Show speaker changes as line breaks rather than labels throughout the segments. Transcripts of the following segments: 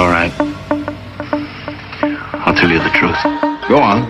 all right. I'll tell you the truth. Go on.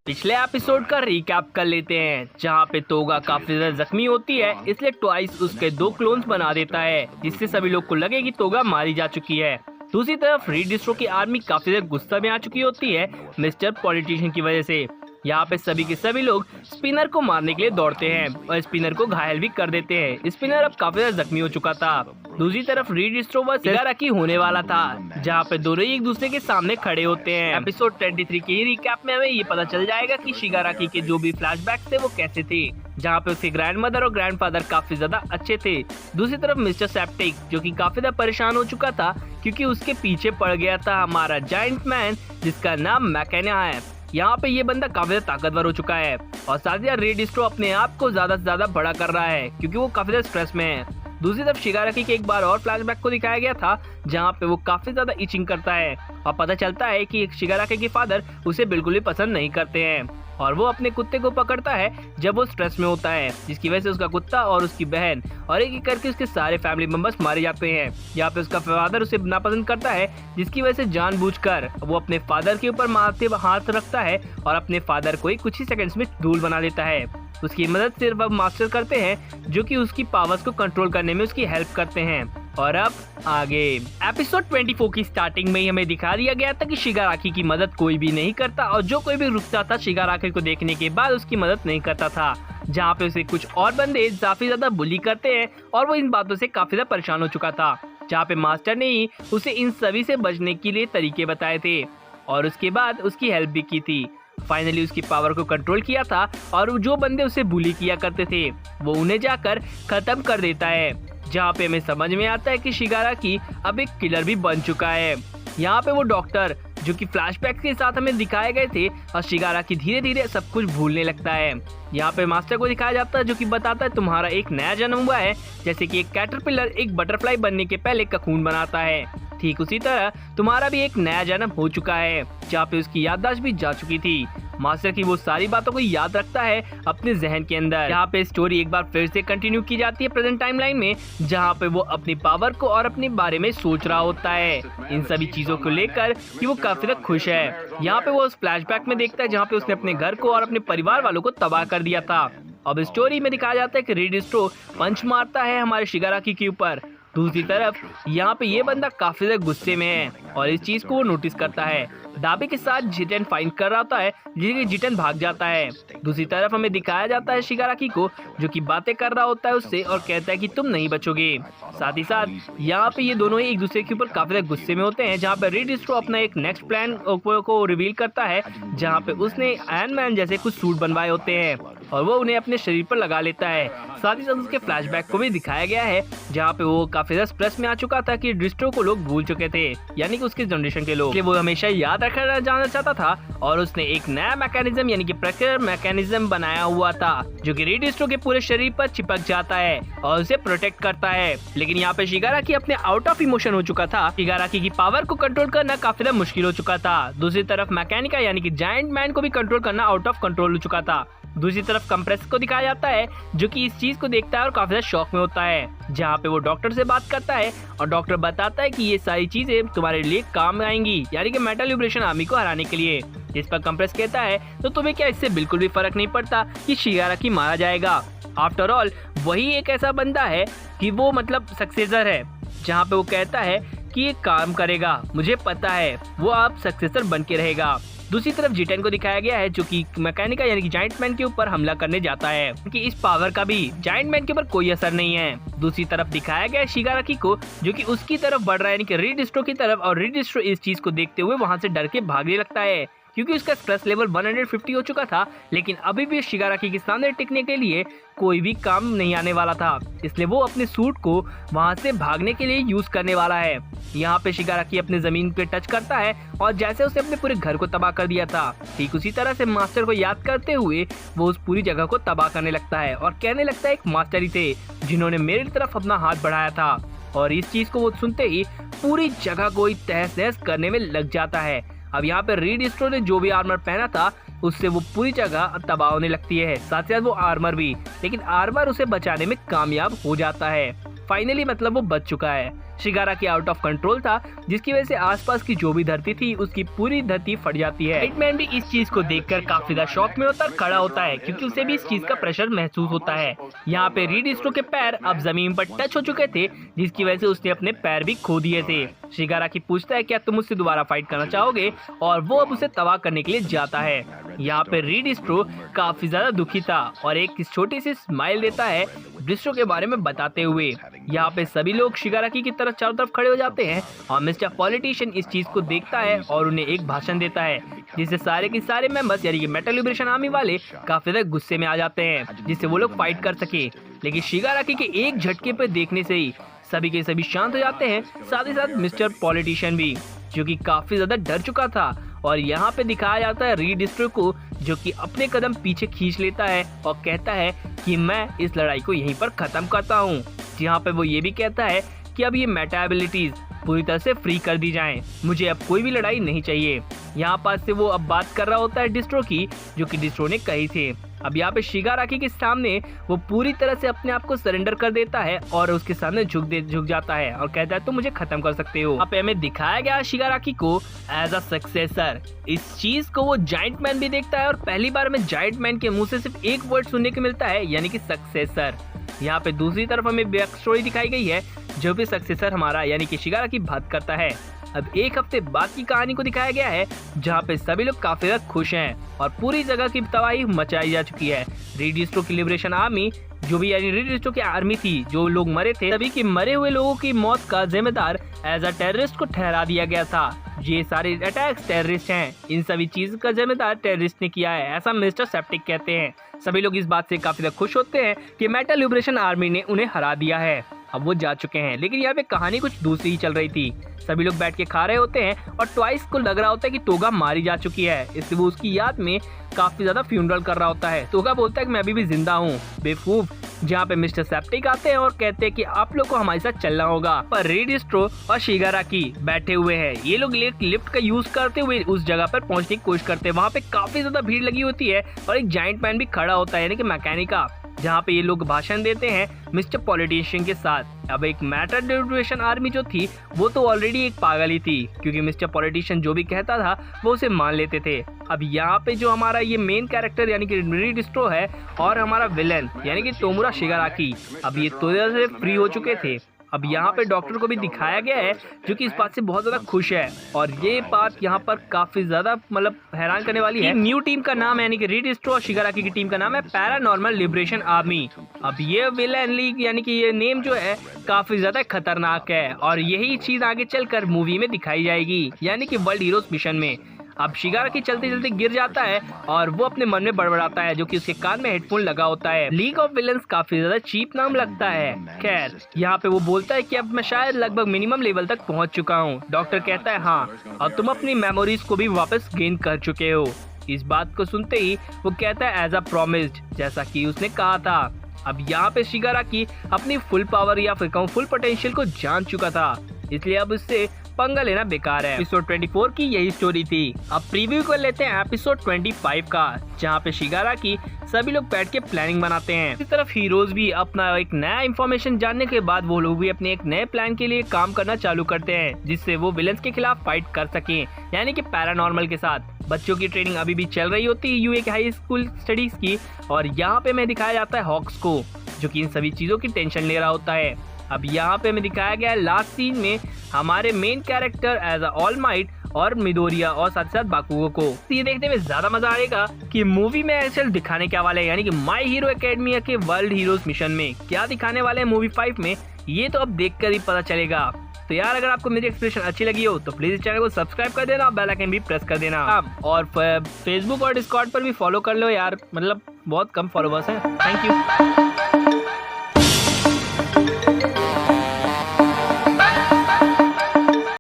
पिछले episode का recap कर लेते हैं, जहां पे तोगा काफी ज्यादा जख्मी होती है, इसलिए ट्वाइस उसके 2 क्लोन्स बना देता है, जिससे सभी लोग को लगे कि तोगा मारी जा चुकी है। दूसरी तरफ रीड डिस्ट्रो की आर्मी काफी ज्यादा गुस्सा में आ चुकी होती है मिस्टर पॉलिटिशियन की वजह से। यहाँ पे सभी के सभी लोग स्पिनर को मारने के लिए दौड़ते हैं और स्पिनर को घायल भी कर देते हैं। स्पिनर अब काफी ज्यादा जख्मी हो चुका था। दूसरी तरफ रीड डिस्ट्रो व शिगाराकी होने वाला था, जहाँ पे दोनों ही एक दूसरे के सामने खड़े होते हैं। एपिसोड 23 के रिकैप में हमें ये पता चल जाएगा कि शिगाराकी के जो भी फ्लैशबैक थे वो कैसे थे, जहाँ पे उसके ग्रैंड मदर और ग्रैंड फादर काफी ज्यादा अच्छे थे। दूसरी तरफ मिस्टर सेप्टिक जो कि काफी ज्यादा परेशान हो चुका था, क्योंकि उसके पीछे पड़ गया था हमारा जायंट मैन जिसका नाम मैकेना है। यहाँ पे ये बंदा काफी ज्यादा ताकतवर हो चुका है और साथ ही रीड डिस्ट्रो अपने आप को ज्यादा से ज्यादा बड़ा कर रहा है, क्योंकि वो काफी ज्यादा स्ट्रेस में है। दूसरी तरफ शिगाराकी के एक बार और फ्लैशबैक को दिखाया गया था, जहाँ पे वो काफी ज्यादा इचिंग करता है और पता चलता है कि शिगाराकी के फादर उसे बिल्कुल भी पसंद नहीं करते हैं और वो अपने कुत्ते को पकड़ता है जब वो स्ट्रेस में होता है, जिसकी वजह से उसका कुत्ता और उसकी बहन और एक एक करके उसके सारे फैमिली मेंबर्स मारे जाते हैं। यहाँ पे उसका फादर उसे नापसंद करता है, जिसकी वजह से जानबूझकर वो अपने फादर के ऊपर मारते हाथ रखता है और अपने फादर को ही कुछ ही सेकंड्स में धूल बना देता है। उसकी मदद सिर्फ अब मास्टर करते हैं, जो कि उसकी पावर्स को कंट्रोल करने में उसकी हेल्प करते हैं। और अब आगे एपिसोड 24 की स्टार्टिंग में ही हमें दिखा दिया गया था कि शिगाराकी की मदद कोई भी नहीं करता और जो कोई भी रुकता था शिगाराकी को देखने के बाद उसकी मदद नहीं करता था, जहाँ पे उसे कुछ और बंदे काफी ज्यादा बुली करते हैं और वो इन बातों से काफी ज्यादा परेशान हो चुका था, जहाँ पे मास्टर ने ही उसे इन सभी से बचने के लिए तरीके बताए थे और उसके बाद उसकी हेल्प भी की थी। फाइनली उसकी पावर को कंट्रोल किया था और जो बंदे उसे बुली किया करते थे वो उन्हें जाकर खत्म कर देता है, जहाँ पे हमें समझ में आता है कि शिगाराकी अब एक किलर भी बन चुका है। यहाँ पे वो डॉक्टर जो कि फ्लैशबैक के साथ हमें दिखाए गए थे और शिगाराकी धीरे धीरे सब कुछ भूलने लगता है। यहाँ पे मास्टर को दिखाया जाता है, जो कि बताता है तुम्हारा एक नया जन्म हुआ है, जैसे कि एक कैटरपिलर एक बटरफ्लाई बनने के पहले ककून बनाता है, ठीक उसी तरह तुम्हारा भी एक नया जन्म हो चुका है, जहाँ पे उसकी याददाश्त भी जा चुकी थी। मास्टर की वो सारी बातों को याद रखता है अपने जहन के अंदर। यहाँ पे स्टोरी एक बार फिर से कंटिन्यू की जाती है प्रेजेंट टाइमलाइन में, जहाँ पे वो अपनी पावर को और अपने बारे में सोच रहा होता है, इन सभी चीजों को लेकर कि वो काफी ज्यादा खुश है। यहाँ पे वो उस फ्लैशबैक में देखता है जहाँ पे उसने अपने घर को और अपने परिवार वालों को तबाह कर दिया था। अब स्टोरी में दिखाया जाता है कि रीड डिस्ट्रो पंच मारता है हमारे शिगाराकी के ऊपर। दूसरी तरफ यहाँ पे ये बंदा काफी ज्यादा गुस्से में है और इस चीज को वो नोटिस करता है। दाबी के साथ जिटेन फाइंड कर रहा होता है, जिससे जिटेन भाग जाता है। दूसरी तरफ हमें दिखाया जाता है शिगाराकी को, जो कि बातें कर रहा होता है उससे और कहता है कि तुम नहीं बचोगे। साथ ही साथ यहाँ पे ये दोनों ही एक दूसरे के ऊपर काफी ज्यादा गुस्से में होते हैं, जहाँ पे रीड डिस्ट्रो अपना एक नेक्स्ट प्लान को रिवील करता है, जहाँ पे उसने आयरन मैन जैसे कुछ सूट बनवाए होते हैं और वो उन्हें अपने शरीर पर लगा लेता है। साथ ही साथ उसके फ्लैशबैक को भी दिखाया गया है, जहाँ पे वो काफी ज्यादा स्ट्रेस में आ चुका था कि डिस्ट्रो को लोग भूल चुके थे, यानी कि उसके जनरेशन के लोग, वो हमेशा याद रखना जाना चाहता था और उसने एक नया मैकेनिज्म यानी कि प्रक्रिया मैकेनिज्म बनाया हुआ था, जो कि रीड डिस्ट्रो के पूरे शरीर पर चिपक जाता है और उसे प्रोटेक्ट करता है। लेकिन यहाँ पे शिगाराकी अपने आउट ऑफ इमोशन हो चुका था। शिगाराकी की पावर को कंट्रोल करना काफी ज्यादा मुश्किल हो चुका था। दूसरी तरफ मैकेनिका यानी कि जायंट मैन को भी कंट्रोल करना आउट ऑफ कंट्रोल हो चुका था। दूसरी तरफ कंप्रेस को दिखाया जाता है, जो कि इस चीज को देखता है और काफी ज्यादा शौक में होता है, जहाँ पे वो डॉक्टर से बात करता है और डॉक्टर बताता है कि ये सारी चीजें तुम्हारे लिए काम आएंगी, यानी कि मेटल लिबरेशन आर्मी को हराने के लिए। जिस पर कंप्रेस कहता है तो तुम्हें क्या इससे बिल्कुल भी फर्क नहीं पड़ता कि शिगाराकी मारा जाएगा। आफ्टर ऑल वही एक ऐसा बंदा है कि वो मतलब सक्सेसर है, जहाँ पे वो कहता है कि ये काम करेगा, मुझे पता है वो आप सक्सेसर बन के रहेगा। दूसरी तरफ जिटेन को दिखाया गया है, जो कि मैकेनिका यानी कि जायंट मैन के ऊपर हमला करने जाता है, क्योंकि इस पावर का भी जायंट मैन के ऊपर कोई असर नहीं है। दूसरी तरफ दिखाया गया है शिगाराकी को, जो कि उसकी तरफ बढ़ रहा है, यानी कि रीड डिस्ट्रो की तरफ, और रीड डिस्ट्रो इस चीज को देखते हुए वहां से डर के भागने लगता है, क्योंकि उसका स्ट्रेस लेवल 150 हो चुका था, लेकिन अभी भी शिगाराकी के सामने टिकने के लिए कोई भी काम नहीं आने वाला था, इसलिए वो अपने सूट को वहां से भागने के लिए यूज करने वाला है। यहाँ पे शिगाराकी अपने जमीन पे टच करता है और जैसे उसने अपने पूरे घर को तबाह कर दिया था, ठीक उसी तरह से मास्टर को याद करते हुए वो उस पूरी जगह को तबाह करने लगता है और कहने लगता है एक मास्टर ही थे जिन्होंने मेरी तरफ अपना हाथ बढ़ाया था। और इस चीज को वो सुनते ही पूरी जगह को तहस नहस करने में लग जाता है। अब यहाँ पे रीड डिस्ट्रो ने जो भी आर्मर पहना था उससे वो पूरी जगह तबाह होने लगती है, साथ ही साथ वो आर्मर भी, लेकिन आर्मर उसे बचाने में कामयाब हो जाता है। फाइनली मतलब वो बच चुका है। शिगाराकी आउट ऑफ कंट्रोल था, जिसकी वजह से आसपास की जो भी धरती थी उसकी पूरी धरती फट जाती है। हिटमैन भी इस चीज को देखकर काफी ज्यादा शॉक में होता है, खड़ा होता है, क्योंकि उसे भी इस चीज का प्रेशर महसूस होता है। यहाँ पे रीड स्ट्रो के पैर अब जमीन पर टच हो चुके थे, जिसकी वजह से उसने अपने पैर भी खो दिए थे। शिगाराकी पूछता है क्या तुम मुझसे दोबारा फाइट करना चाहोगे, और वो अब उसे तबाह करने के लिए जाता है। यहाँ पे रीड स्ट्रो काफी ज्यादा दुखी था और एक छोटी सी स्माइल देता है ब्रिस्टो के बारे में बताते हुए। यहाँ पे सभी लोग शिगाराकी की तरफ चारों तरफ खड़े हो जाते हैं और मिस्टर पॉलिटिशियन इस चीज को देखता है और उन्हें एक भाषण देता है, जिससे सारे के सारे मेंबर्स यानी कि मेटल लिबरेशन आर्मी वाले काफी ज्यादा गुस्से में आ जाते हैं, जिससे वो लोग फाइट कर सके। लेकिन शिगाराकी के एक झटके पे देखने से ही सभी के सभी शांत हो जाते हैं, साथ ही साथ मिस्टर पॉलिटिशियन भी, जो कि काफी ज्यादा डर चुका था। और यहाँ पे दिखाया जाता है रीड स्ट्रो को, जो कि अपने कदम पीछे खींच लेता है और कहता है कि मैं इस लड़ाई को यहीं पर खत्म करता हूँ। यहाँ पे वो ये भी कहता है कि अब ये मेटा एबिलिटीज पूरी तरह से फ्री कर दी जाएं, मुझे अब कोई भी लड़ाई नहीं चाहिए। यहाँ पास से वो अब बात कर रहा होता है डिस्ट्रो की, जो कि डिस्ट्रो ने कही थी। अब यहाँ पे शिगाराकी के सामने वो पूरी तरह से अपने आप को सरेंडर कर देता है और उसके सामने झुक जाता है और कहता है तुम मुझे खत्म कर सकते हो। अब हमें दिखाया गया शिगाराकी को एज अ सक्सेसर। इस चीज को वो जायंट मैन भी देखता है और पहली बार में जायंट मैन के मुंह से सिर्फ एक वर्ड सुनने को मिलता है, यानी कि सक्सेसर। यहाँ पे दूसरी तरफ हमें बैक स्टोरी दिखाई गई है, जो भी सक्सेसर हमारा यानी कि शिगाराकी बात करता है। अब एक हफ्ते बाद की कहानी को दिखाया गया है, जहाँ पे सभी लोग काफी ज्यादा खुश हैं और पूरी जगह की तबाही मचाई जा चुकी है। रीड स्ट्रो की लिबरेशन आर्मी, जो भी यानी रीड स्ट्रो की आर्मी थी, जो लोग मरे थे, सभी के मरे हुए लोगों की मौत का जिम्मेदार एज अ टेररिस्ट को ठहरा दिया गया था। ये सारे अटैक्स टेररिस्ट हैं, इन सभी चीज का जिम्मेदार टेररिस्ट ने किया है, ऐसा मिस्टर सेप्टिक कहते हैं। सभी लोग इस बात से काफी ज्यादा खुश होते हैं कि मेटल लिबरेशन आर्मी ने उन्हें हरा दिया है, अब वो जा चुके हैं। लेकिन यहाँ पे कहानी कुछ दूसरी ही चल रही थी। सभी लोग बैठ के खा रहे होते हैं और ट्वाइस को लग रहा होता है कि तोगा मारी जा चुकी है, इसलिए वो उसकी याद में काफी ज्यादा फ्यूनरल कर रहा होता है। तोगा बोलता है कि मैं अभी भी जिंदा हूँ बेवकूफ। जहाँ पे मिस्टर सेप्टिक आते हैं और कहते हैं कि आप लोग को हमारे साथ चलना होगा, पर रीड स्ट्रो और शिगाराकी बैठे हुए हैं। ये लोग लिफ्ट का यूज करते हुए उस जगह पर पहुंचने की कोशिश करते हैं। वहाँ पे काफी ज्यादा भीड़ लगी होती है और एक जायंट मैन भी खड़ा होता है, यानी कि मैकेनिका, जहाँ पे ये लोग भाषण देते हैं मिस्टर पॉलिटिशियन के साथ। अब एक मेटल लिबरेशन आर्मी जो थी वो तो ऑलरेडी एक पागल ही थी, क्योंकि मिस्टर पॉलिटिशियन जो भी कहता था वो उसे मान लेते थे। अब यहाँ पे जो हमारा ये मेन कैरेक्टर यानी कि रीड स्ट्रो है और हमारा विलन यानी कि तोमुरा शिगाराकी, अब ये तो से फ्री हो चुके थे। अब यहाँ पे डॉक्टर को भी दिखाया गया है, जो कि इस बात से बहुत ज्यादा खुश है। और ये बात यहाँ पर काफी ज्यादा मतलब हैरान करने वाली है। न्यू टीम का नाम यानी कि रीड स्ट्रो और शिगाराकी की टीम का नाम है पैरानॉर्मल लिबरेशन आर्मी। अब ये विलेन लीग यानी कि ये नेम जो है काफी ज्यादा खतरनाक है और यही चीज आगे चलकर मूवी में दिखाई जाएगी, यानी कि वर्ल्ड हीरोज मिशन में। अब शिगाराकी चलते चलते गिर जाता है और वो अपने मन में बड़बड़ाता है, जो कि उसके कान में हेडफोन लगा होता है। लीग ऑफ विलन्स काफी ज्यादा चीप नाम लगता है। खैर यहाँ पे वो बोलता है कि अब मैं शायद लगभग मिनिमम लेवल तक पहुंच चुका हूँ। डॉक्टर कहता है हाँ, और तुम अपनी मेमोरीज को भी वापस गेन कर चुके हो। इस बात को सुनते ही वो कहता है एज अ प्रॉमिस्ड, जैसा कि उसने कहा था। अब यहाँ पे शिगाराकी अपनी फुल पावर या फिर कहूँ फुल पोटेंशियल को जान चुका था, इसलिए अब उससे पंगा लेना बेकार है। एपिसोड 24 की यही स्टोरी थी। अब प्रीव्यू कर लेते हैं एपिसोड 25 का, जहाँ पे शिगाराकी सभी लोग बैठ के प्लानिंग बनाते हैं। इसी तरफ हीरोज भी अपना एक नया इंफॉर्मेशन जानने के बाद वो लोग भी अपने एक नए प्लान के लिए काम करना चालू करते हैं, जिससे वो विलन्स के खिलाफ फाइट कर सकें, यानी कि पैरानॉर्मल के साथ। बच्चों की ट्रेनिंग अभी भी चल रही होती है यूए के हाई स्कूल स्टडीज की, और यहाँ पे हमें दिखाया जाता है हॉक्स को, जो कि इन सभी चीजों की टेंशन ले रहा होता है। अब यहाँ पे हमें दिखाया गया है लास्ट सीन में हमारे main character as a All Might और मिडोरिया और साथ साथ बाकुगो को। ये देखने में ज्यादा मजा आएगा कि मूवी में एक्चुअल दिखाने क्या वाले हैं, यानी कि माय हीरो एकेडमिया के वर्ल्ड हीरोज मिशन में क्या दिखाने वाले हैं मूवी 5 में, ये तो अब देखकर ही पता चलेगा। तो यार अगर आपको मेरी एक्सप्रेशन अच्छी लगी हो तो प्लीज इस चैनल को सब्सक्राइब कर देना, बेल आइकन भी प्रेस कर देना, और फेसबुक और डिस्कॉर्ड पर भी फॉलो कर लो यार, मतलब बहुत कम फॉलोवर्स हैं। Thank you.